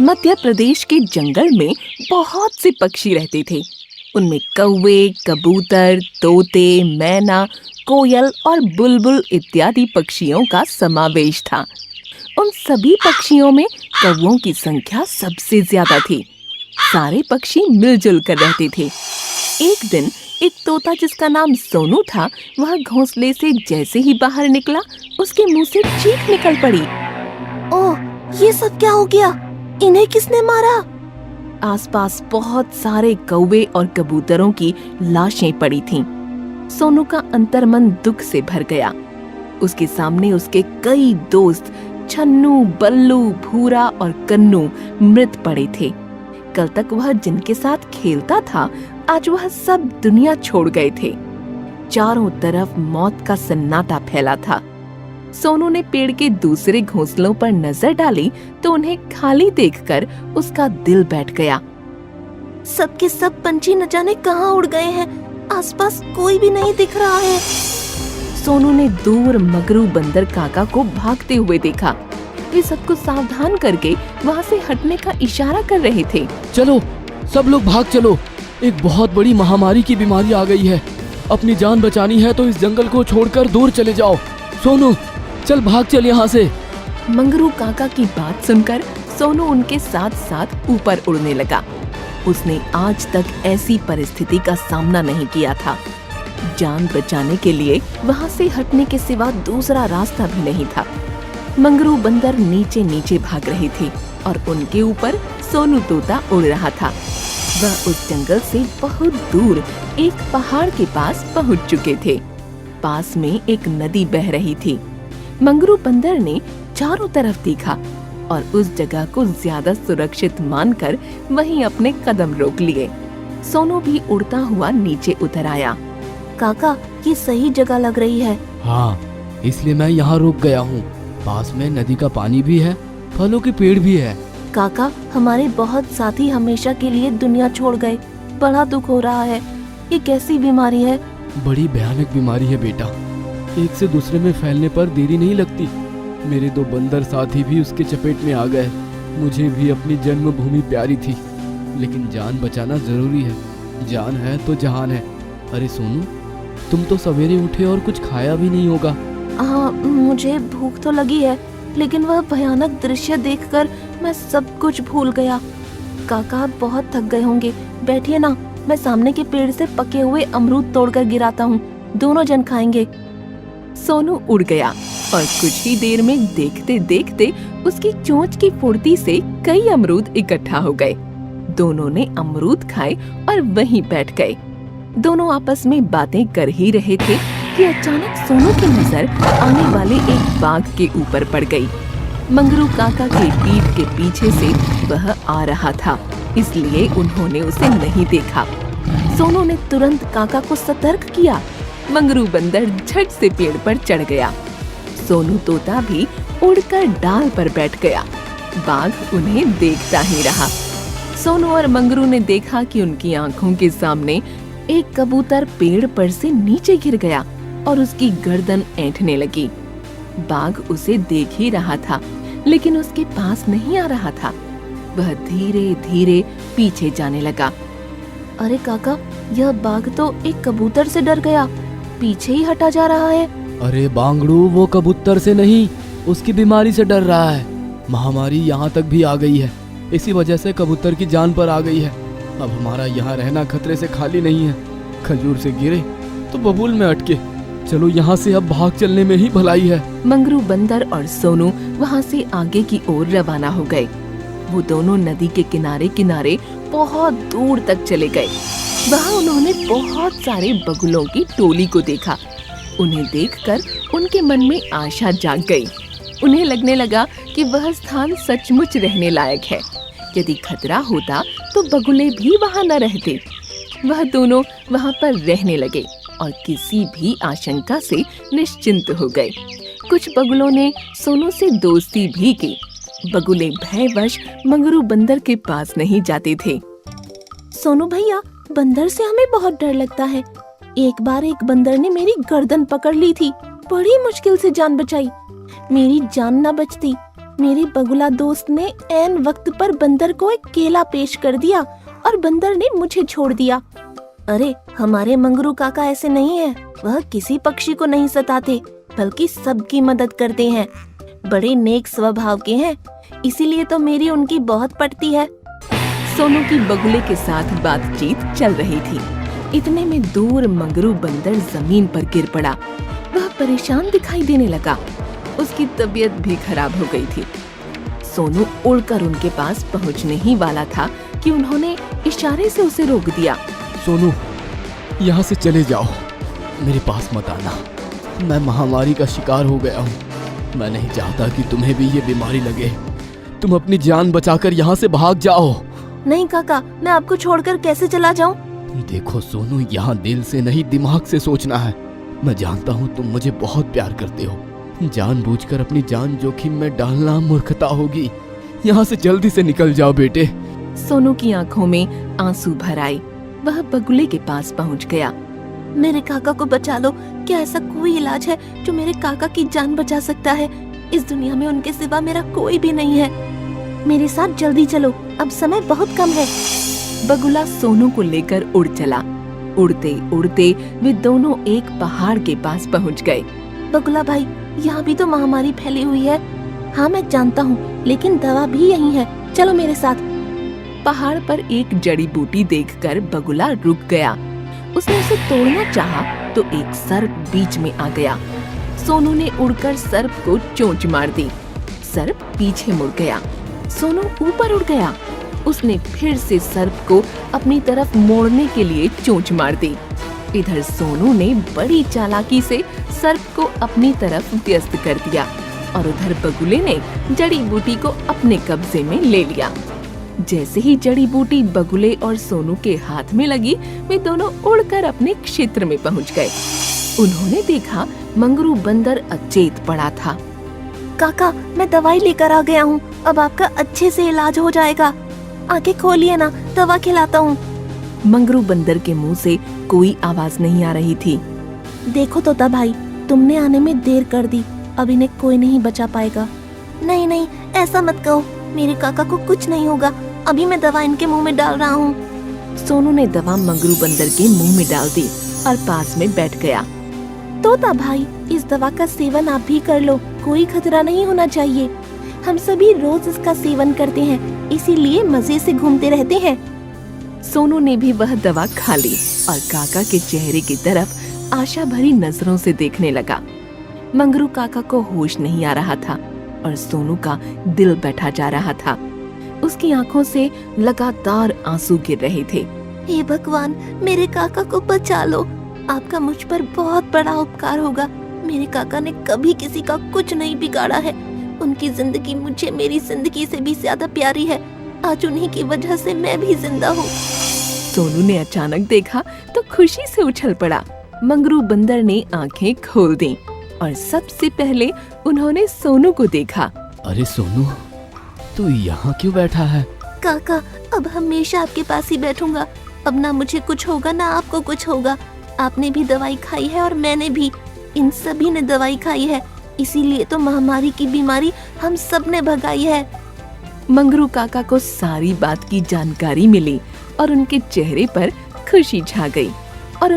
मध्य प्रदेश के जंगल में बहुत से पक्षी रहते थे। उनमें कौवे, कबूतर, तोते, मैना, कोयल और बुलबुल इत्यादि पक्षियों का समावेश था। उन सभी पक्षियों में कौवों की संख्या सबसे ज्यादा थी। सारे पक्षी मिलजुल कर रहते थे। एक दिन एक तोता जिसका नाम सोनू था, वह घोंसले से जैसे ही बाहर निकला, उसके मुंह से चीख निकल पड़ी। ओह, ये सब क्या हो गया? इन्हें किसने मारा? आसपास बहुत सारे कौवे और कबूतरों की लाशें पड़ी थीं। सोनू का अंतर्मन दुख से भर गया। उसके सामने उसके कई दोस्त छन्नू, बल्लू, भूरा और कन्नू मृत पड़े थे। कल तक वह जिनके साथ खेलता था, आज वह सब दुनिया छोड़ गए थे। चारों तरफ मौत का सन्नाटा फैला था। सोनू ने पेड़ के दूसरे घोंसलों पर नजर डाली तो उन्हें खाली देखकर उसका दिल बैठ गया। सब के सब पंछी न जाने कहाँ उड़ गए हैं। आसपास कोई भी नहीं दिख रहा है। सोनू ने दूर मगरू बंदर काका को भागते हुए देखा। वे सबको सावधान करके वहाँ से हटने का इशारा कर रहे थे। चलो, सब लोग भाग चलो। एक बहुत बड़ी महामारी की बीमारी आ गई है। अपनी जान बचानी है तो इस जंगल को छोड़कर दूर चले जाओ। सोनू, चल भाग चल यहाँ से। मंगरू काका की बात सुनकर सोनू उनके साथ साथ ऊपर उड़ने लगा। उसने आज तक ऐसी परिस्थिति का सामना नहीं किया था। जान बचाने के लिए वहाँ से हटने के सिवा दूसरा रास्ता भी नहीं था। मंगरू बंदर नीचे नीचे भाग रहे थे और उनके ऊपर सोनू तोता उड़ रहा था। वह उस जंगल से बहुत दूर एक पहाड़ के पास पहुँच चुके थे। पास में एक नदी बह रही थी। मंगरू बंदर ने चारों तरफ देखा और उस जगह को ज्यादा सुरक्षित मानकर वहीं अपने कदम रोक लिए। सोनू भी उड़ता हुआ नीचे उतर आया। काका, ये सही जगह लग रही है। हाँ, इसलिए मैं यहाँ रुक गया हूँ। पास में नदी का पानी भी है, फलों के पेड़ भी है। काका, हमारे बहुत साथी हमेशा के लिए दुनिया छोड़ गए। बड़ा दुख हो रहा है। ये कैसी बीमारी है? बड़ी भयानक बीमारी है बेटा। एक से दूसरे में फैलने पर देरी नहीं लगती। मेरे 2 बंदर साथी भी उसके चपेट में आ गए। मुझे भी अपनी जन्मभूमि प्यारी थी, लेकिन जान बचाना जरूरी है। जान है तो जहान है। अरे सोनू, तुम तो सवेरे उठे और कुछ खाया भी नहीं होगा। हाँ, मुझे भूख तो लगी है, लेकिन वह भयानक दृश्य देखकर मैं सब कुछ भूल गया। काका, आप बहुत थक गए होंगे। बैठिए ना, मैं सामने के पेड़ से पके हुए अमरूद तोड़कर गिराता हूँ। दोनों जन खाएंगे। सोनू उड़ गया और कुछ ही देर में देखते देखते उसकी चोंच की फुर्ती से कई अमरूद इकट्ठा हो गए। दोनों ने अमरूद खाए और वहीं बैठ गए। दोनों आपस में बातें कर ही रहे थे कि अचानक सोनू की नजर आने वाले एक बाघ के ऊपर पड़ गई। मंगरू काका के पीठ के पीछे से वह आ रहा था, इसलिए उन्होंने उसे नहीं देखा। सोनू ने तुरंत काका को सतर्क किया। मंगरू बंदर झट से पेड़ पर चढ़ गया। सोनू तोता भी उड़कर डाल पर बैठ गया। बाघ उन्हें देखता ही रहा। सोनू और मंगरू ने देखा कि उनकी आंखों के सामने एक कबूतर पेड़ पर से नीचे गिर गया और उसकी गर्दन ऐंठने लगी। बाघ उसे देख ही रहा था, लेकिन उसके पास नहीं आ रहा था। वह धीरे धीरे पीछे जाने लगा। अरे काका, यह बाघ तो एक कबूतर से डर गया, पीछे ही हटा जा रहा है। अरे बांगड़ू, वो कबूतर से नहीं, उसकी बीमारी से डर रहा है। महामारी यहाँ तक भी आ गई है। इसी वजह से कबूतर की जान पर आ गई है। अब हमारा यहाँ रहना खतरे से खाली नहीं है। खजूर से गिरे तो बबूल में अटके। चलो यहाँ से अब भाग चलने में ही भलाई है। मंगरू बंदर और सोनू वहाँ से आगे की ओर रवाना हो गए। वो दोनों नदी के किनारे किनारे बहुत दूर तक चले गए। वहाँ उन्होंने बहुत सारे बगुलों की टोली को देखा। उन्हें देखकर उनके मन में आशा जाग गई। उन्हें लगने लगा कि वह स्थान सचमुच रहने लायक है। यदि खतरा होता तो बगुले भी वहाँ न रहते। वह दोनों वहाँ पर रहने लगे और किसी भी आशंका से निश्चिंत हो गए। कुछ बगुलों ने सोनू से दोस्ती भी की। बगुले भयवश मंगरू बंदर के पास नहीं जाते थे। सोनू भैया, बंदर से हमें बहुत डर लगता है। एक बार एक बंदर ने मेरी गर्दन पकड़ ली थी। बड़ी मुश्किल से जान बचाई। मेरी जान न बचती मेरे बगुला दोस्त ने ऐन वक्त पर बंदर को एक केला पेश कर दिया और बंदर ने मुझे छोड़ दिया। अरे हमारे मंगरू काका ऐसे नहीं है, वह किसी पक्षी को नहीं सताते बल्कि सबकी मदद करते हैं। बड़े नेक स्वभाव के हैं, इसीलिए तो मेरी उनकी बहुत पड़ती है। सोनू की बगुले के साथ बातचीत चल रही थी। इतने में दूर मंगरू बंदर जमीन पर गिर पड़ा। वह परेशान दिखाई देने लगा। उसकी तबीयत भी खराब हो गई थी। सोनू उड़कर उनके पास पहुंचने ही वाला था कि उन्होंने इशारे से उसे रोक दिया। सोनू, यहाँ से चले जाओ, मेरे पास मत आना। मैं महामारी का शिकार हो गया हूँ। मैं नहीं चाहता कि तुम्हें भी ये बीमारी लगे। तुम अपनी जान बचाकर यहाँ से भाग जाओ। नहीं काका, मैं आपको छोड़कर कैसे चला जाऊँ? देखो सोनू, यहाँ दिल से नहीं दिमाग से सोचना है। मैं जानता हूँ तुम मुझे बहुत प्यार करते हो। जानबूझकर अपनी जान जोखिम में डालना मूर्खता होगी। यहाँ से जल्दी से निकल जाओ बेटे। सोनू की आंखों में आंसू भर आए। वह बगुले के पास पहुंच गया। मेरे काका को बचा लो। क्या ऐसा कोई इलाज है जो मेरे काका की जान बचा सकता है? इस दुनिया में उनके सिवा मेरा कोई भी नहीं है। मेरे साथ जल्दी चलो, अब समय बहुत कम है। बगुला सोनू को लेकर उड़ चला। उड़ते उड़ते वे दोनों एक पहाड़ के पास पहुंच गए। बगुला भाई, यहाँ भी तो महामारी फैली हुई है। हाँ मैं जानता हूँ, लेकिन दवा भी यही है, चलो मेरे साथ। पहाड़ पर एक जड़ी बूटी देखकर बगुला रुक गया। उसने उसे तोड़ना चाहा तो एक सर्प बीच में आ गया। सोनू ने उड़कर सर्प को चोंच मार दी। सर्प पीछे मुड़ गया। सोनू ऊपर उड़ गया। उसने फिर से सर्प को अपनी तरफ मोड़ने के लिए चोंच मार दी। इधर सोनू ने बड़ी चालाकी से सर्प को अपनी तरफ व्यस्त कर दिया और उधर बगुले ने जड़ी बूटी को अपने कब्जे में ले लिया। जैसे ही जड़ी बूटी बगुले और सोनू के हाथ में लगी, वे दोनों उड़कर अपने क्षेत्र में पहुंच गए। उन्होंने देखा मंगरू बंदर अचेत पड़ा था। काका, मैं दवाई लेकर आ गया हूँ, अब आपका अच्छे से इलाज हो जाएगा। आंखें खोलिए ना, दवा खिलाता हूँ। मंगरू बंदर के मुंह से कोई आवाज नहीं आ रही थी। देखो तोता भाई, तुमने आने में देर कर दी, अब इन्हें कोई नहीं बचा पाएगा। नहीं नहीं, ऐसा मत कहो, मेरे काका को कुछ नहीं होगा। अभी मैं दवा इनके मुंह में डाल रहा हूँ। सोनू ने दवा मंगरू बंदर के मुंह में डाल दी और पास में बैठ गया। तोता भाई, इस दवा का सेवन आप भी कर लो, कोई खतरा नहीं होना चाहिए। हम सभी रोज इसका सेवन करते हैं, इसीलिए मजे से घूमते रहते हैं। सोनू ने भी वह दवा खा ली और काका के चेहरे की तरफ आशा भरी नजरों से देखने लगा। मंगरू काका को होश नहीं आ रहा था और सोनू का दिल बैठा जा रहा था। उसकी आंखों से लगातार आंसू गिर रहे थे। हे भगवान, मेरे काका को बचा लो। आपका मुझ पर बहुत बड़ा उपकार होगा। मेरे काका ने कभी किसी का कुछ नहीं बिगाड़ा है। उनकी जिंदगी मुझे मेरी जिंदगी से भी ज्यादा प्यारी है। आज उन्हीं की वजह से मैं भी जिंदा हूँ। सोनू ने अचानक देखा तो खुशी से उछल पड़ा। मंगरू बंदर ने आंखें खोल दी और सबसे पहले उन्होंने सोनू को देखा। अरे सोनू, तू यहाँ क्यों बैठा है? काका, अब हमेशा आपके पास ही बैठूंगा। अब ना मुझे कुछ होगा ना आपको कुछ होगा। आपने भी दवाई खाई है और मैंने भी, इन सभी ने दवाई खाई है, इसीलिए तो महामारी की बीमारी हम सब ने भगाई है। मंगरू काका को सारी बात की जानकारी मिली और उनके चेहरे पर खुशी छा गई और